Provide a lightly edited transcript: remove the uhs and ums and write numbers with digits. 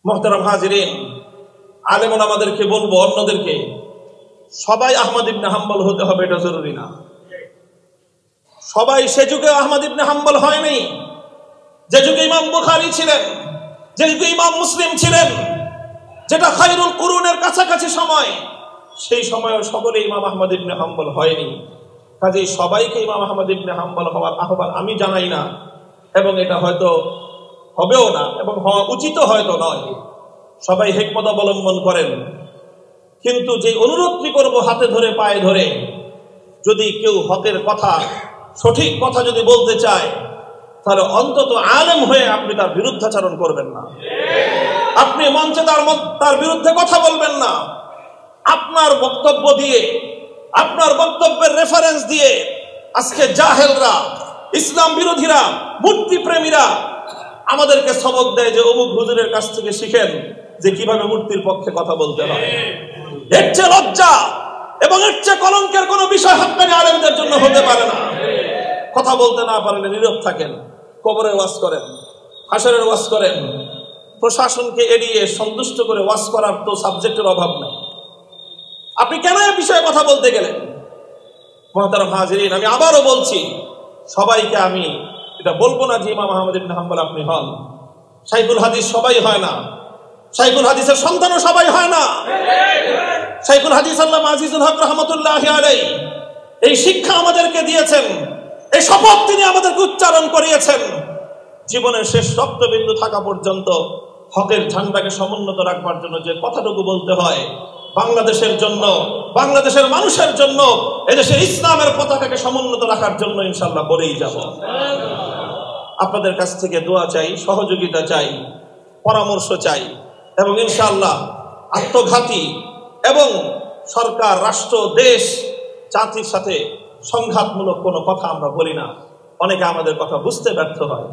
মুহতারাম হাজিরিন, আলেম ওলামাদেরকে বলবো, অন্যদেরকে, সবাই আহমদ ইবনে হাম্বল হতে হবে এটা জরুরি না। সবাই সে যুগে আহমদ ইবনে হাম্বল হয়নি। যে যুগে ইমাম বুখারী ছিলেন, যে যুগে ইমাম মুসলিম ছিলেন, যেটা খায়রুল কুরুনের কাছাকাছি সময়, সেই সময়ে সকলে ইমাম আহমদ ইবনে হাম্বল হয়নি। কাজেই সবাইকে ইমাম আহমদ ইবনে হাম্বল হওয়ার আহ্বান আমি জানাই না, এবং এটা হয়তো হবেও না, এবং হওয়া উচিত হয়তো নয়। সবাই হিকমত অবলম্বন করেন, কিন্তু যে অনুরোধটি করব হাতে ধরে পায়ে ধরে, যদি কেউ হকের কথা, সঠিক কথা যদি বলতে চায়, তাহলে অন্তত আলেম হয়ে আপনি তার বিরুদ্ধাচরণ করবেন না। আপনি মঞ্চে তার বিরুদ্ধে কথা বলবেন না। আপনার বক্তব্য দিয়ে, আপনার বক্তব্যের রেফারেন্স দিয়ে আজকে জাহেলরা, ইসলাম বিরোধীরা, মূর্তি প্রেমীরা আমাদেরকে সবক দেয় যে অমুক হুজুরের কাছ থেকে শিখেন যে কিভাবে মূর্তির পক্ষে কথা বলতে হয়। এর চেয়ে লজ্জা এবং এর চেয়ে কলঙ্কের কোনো বিষয় হক্কানি আলেমদের জন্য হতে পারে না। কথা বলতে না পারলে নীরব থাকেন, কবরের ওয়াজ করেন, হাসরের ওয়াজ করেন। প্রশাসনকে এড়িয়ে সন্তুষ্ট করে ওয়াজ করার তো সাবজেক্টের অভাব নাই। আপনি কেন এই বিষয়ে কথা বলতে গেলেন? মুহতারাম হাজিরিন, আমি আবারও বলছি, সবাইকে আমি এটা বলবো না যে ইমাম আহমদ ইবনে হাম্বল আপনি হন। শাইখুল হাদিস সবাই হয় না, শাইখুল হাদিসের সন্তানও সবাই হয় না। শাইখুল হাদিস আল্লামা আজিজুল হক রাহমাতুল্লাহি আলাইহি এই শিক্ষা আমাদেরকে দিয়েছেন, এই শপথ তিনি আমাদেরকে উচ্চারণ করিয়েছেন, জীবনের শেষ রক্তবিন্দু থাকা পর্যন্ত হকের ঝান্ডাকে সমুন্নত রাখবার জন্য যে কথাটুকু বলতে হয়, বাংলাদেশের জন্য, বাংলাদেশের মানুষের জন্য, এদেশের ইসলামের পতাকাকে সমুন্নত রাখার জন্য ইনশাআল্লাহ বলেই যাব। আপনাদের কাছ থেকে দোয়া চাই, সহযোগিতা চাই, পরামর্শ চাই, এবং ইনশাআল্লাহ আত্মঘাতী এবং সরকার, রাষ্ট্র, দেশ, জাতির সাথে সংঘাতমূলক কোনো কথা আমরা বলি না। অনেকে আমাদের কথা বুঝতে ব্যর্থ হয়।